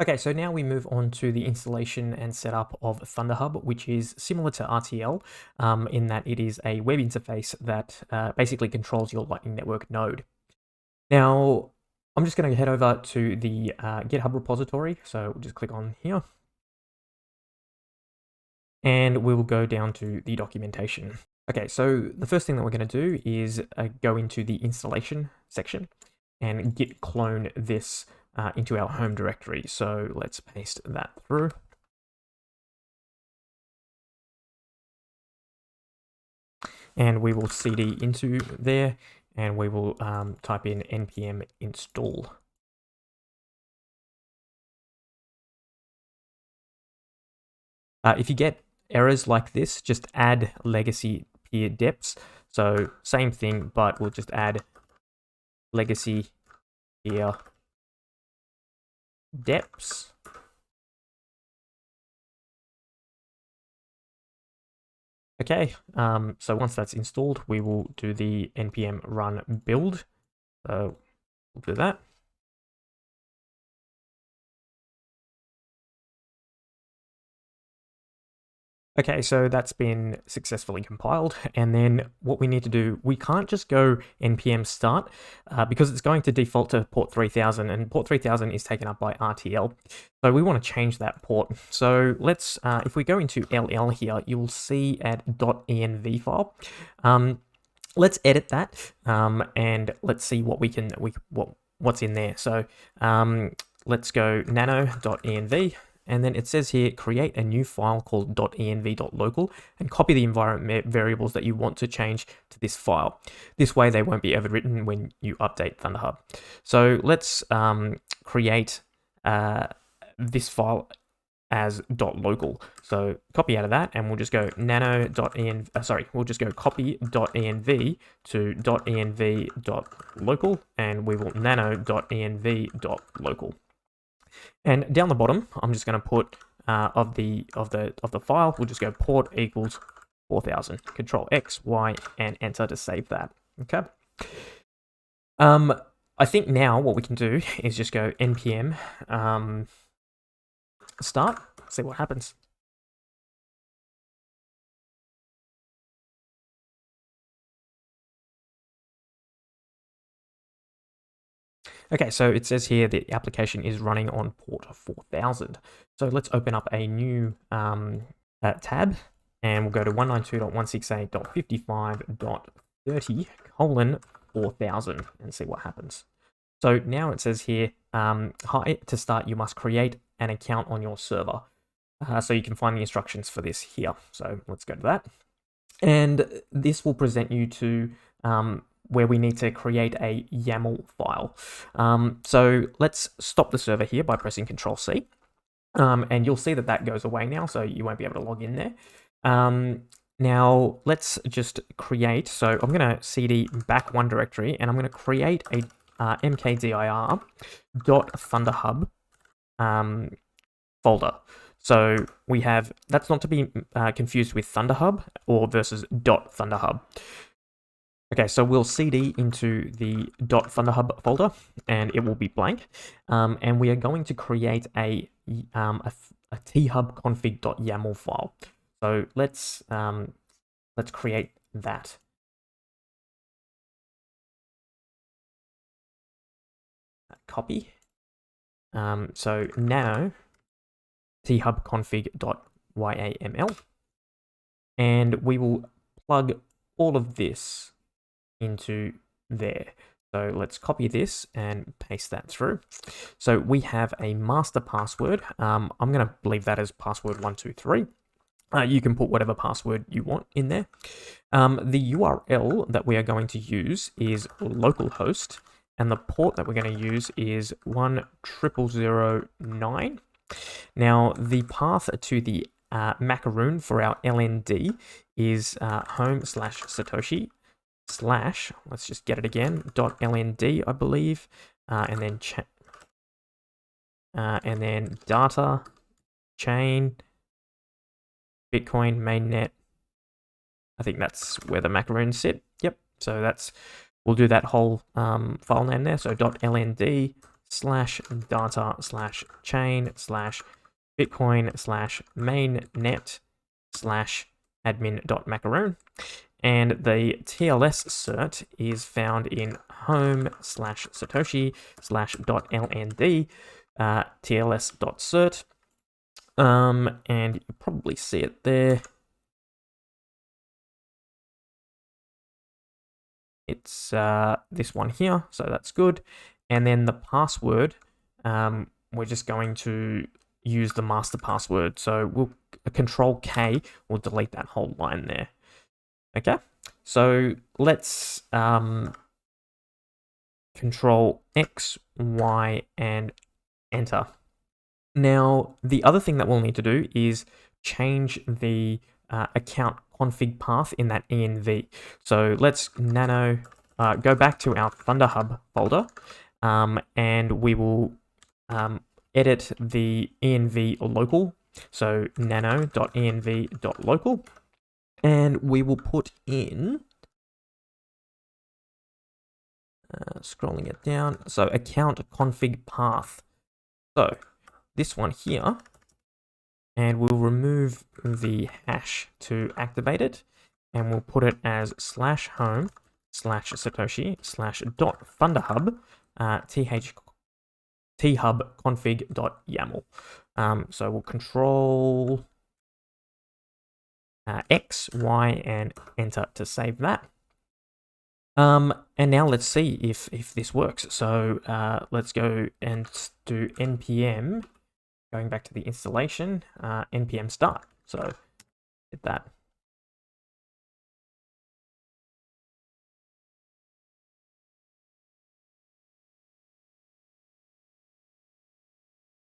Okay, so now we move on to the installation and setup of ThunderHub, which is similar to RTL in that it is a web interface that basically controls your Lightning Network node. Now, I'm just going to head over to the GitHub repository. So we'll just click on here. And we will go down to the documentation. Okay, so the first thing that we're going to do is go into the installation section and git clone this into our home directory. So let's paste that through. And we will cd into there, and we will type in npm install. If you get errors like this, just add legacy peer deps. So same thing, but we'll just add legacy peer deps. Okay, so once that's installed, we will do the npm run build. So we'll do that. Okay, so that's been successfully compiled. And then what we need to do, we can't just go npm start because it's going to default to port 3000, and port 3000 is taken up by RTL. So we want to change that port. So let's, if we go into LL here, you will see at .env file. Let's edit that and let's see what we can, what's in there. So let's go nano.env. And then it says here, create a new file called .env.local and copy the environment variables that you want to change to this file. This way they won't be overwritten when you update ThunderHub. So let's create this file as .local. So copy out of that, and we'll just go nano.env, we'll just go copy.env to .env.local, and we will nano.env.local. And down the bottom, I'm just going to put of the file, we'll just go port equals 4000. Control X, Y, and enter to save that. Okay. I think now what we can do is just go npm start, see what happens. Okay, so it says here that the application is running on port 4000. So let's open up a new tab, and we'll go to 192.168.55.30:4000 and see what happens. So now it says here, hi, to start, you must create an account on your server. So you can find the instructions for this here. So let's go to that. And this will present you to where we need to create a YAML file. So let's stop the server here by pressing Control C. And you'll see that that goes away now, so you won't be able to log in there. Now let's just create, so I'm going to cd back one directory, and I'm going to create a mkdir.thunderhub folder. So we have, that's not to be confused with ThunderHub or versus .thunderhub. Okay, so we'll cd into the .thunderhub folder, and it will be blank. And we are going to create a thubconfig.yaml file. So let's create that. Copy. So nano thubconfig.yaml, and we will plug all of this into there. So let's copy this and paste that through. So we have a master password. I'm going to leave that as password 123. You can put whatever password you want in there. The URL that we are going to use is localhost, and the port that we're going to use is 10009. Now, the path to the macaroon for our LND is home/Satoshi/ let's just get it again, .lnd, I believe, and then data chain Bitcoin mainnet. I think that's where the macaroons sit. Yep. So we'll do that whole file name there. So .lnd/ home/data/chain/bitcoin/mainnet/admin.macaroon. And the TLS cert is found in home/satoshi/.lnd TLS.cert. And you probably see it there. It's this one here, so that's good. And then the password, we're just going to use the master password. So we'll Control K will delete that whole line there. Okay, so let's Control X, Y, and enter. Now, the other thing that we'll need to do is change the account config path in that env. So let's go back to our ThunderHub folder, and we will edit the env local. So nano.env.local, and we will put in, scrolling it down, so account config path. So this one here, and we'll remove the hash to activate it, and we'll put it as /home/satoshi/.thunderhub thubconfig.yaml. So we'll Control X, Y, and enter to save that. And now let's see if this works. So let's go and do npm, going back to the installation, npm start. So hit that.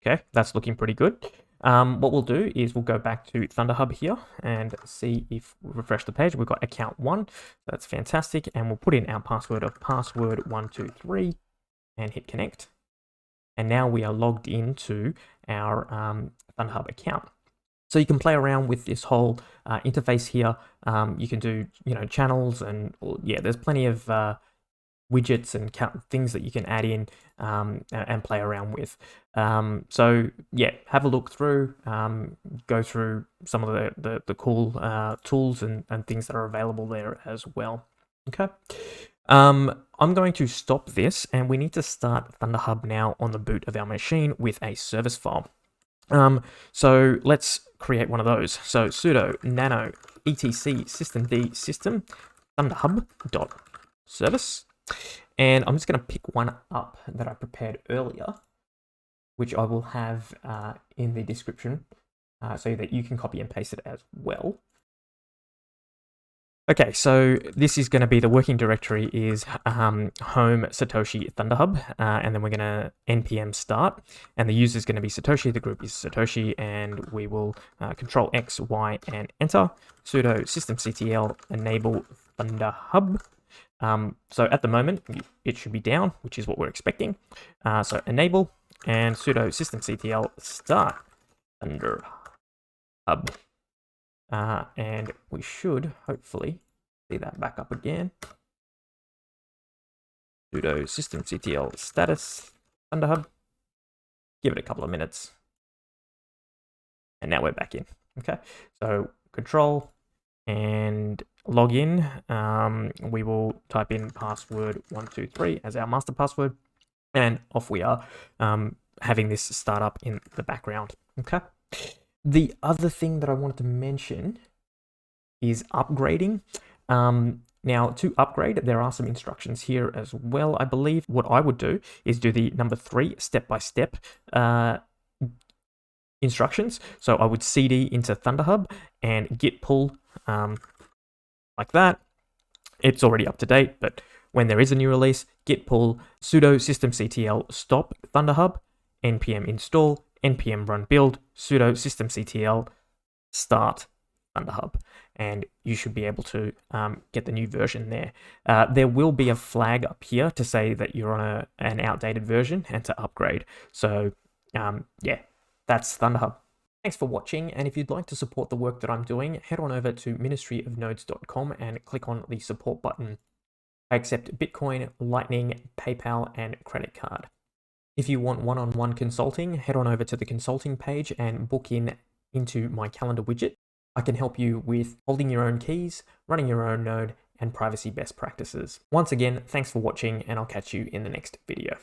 Okay, that's looking pretty good. What we'll do is we'll go back to ThunderHub here and see if we refresh the page. We've got account 1, that's fantastic, and we'll put in our password of password123 and hit connect. And now we are logged into our ThunderHub account. So you can play around with this whole interface here. You can do, channels, and there's plenty of widgets and things that you can add in and play around with. So yeah, have a look through, go through some of the cool tools and things that are available there as well. Okay. I'm going to stop this, and we need to start ThunderHub now on the boot of our machine with a service file. So let's create one of those. So sudo nano etc systemd system thunderhub.service. And I'm just going to pick one up that I prepared earlier, which I will have in the description so that you can copy and paste it as well. Okay, so this is going to be, the working directory is home Satoshi ThunderHub, and then we're going to npm start, and the user is going to be Satoshi, the group is Satoshi, and we will Control X, Y, and enter, sudo systemctl enable ThunderHub. So at the moment, it should be down, which is what we're expecting. So enable and sudo systemctl start ThunderHub. And we should hopefully see that back up again. Sudo systemctl status ThunderHub. Give it a couple of minutes. And now we're back in. Okay, so control and log in. We will type in password123 as our master password, and off we are, having this start up in the background. Okay. The other thing that I wanted to mention is upgrading. Now, to upgrade, there are some instructions here as well. I believe what I would do is do the number 3 step-by-step instructions. So I would cd into ThunderHub and git pull like that. It's already up to date, but when there is a new release, git pull sudo systemctl stop ThunderHub, npm install, npm run build, sudo systemctl start ThunderHub, and you should be able to get the new version there. There will be a flag up here to say that you're on an outdated version and to upgrade. So yeah, that's ThunderHub. Thanks for watching, and if you'd like to support the work that I'm doing, head on over to ministryofnodes.com and click on the support button. I accept Bitcoin, Lightning, PayPal, and credit card. If you want one-on-one consulting, head on over to the consulting page and book into my calendar widget. I can help you with holding your own keys, running your own node, and privacy best practices. Once again, thanks for watching, and I'll catch you in the next video.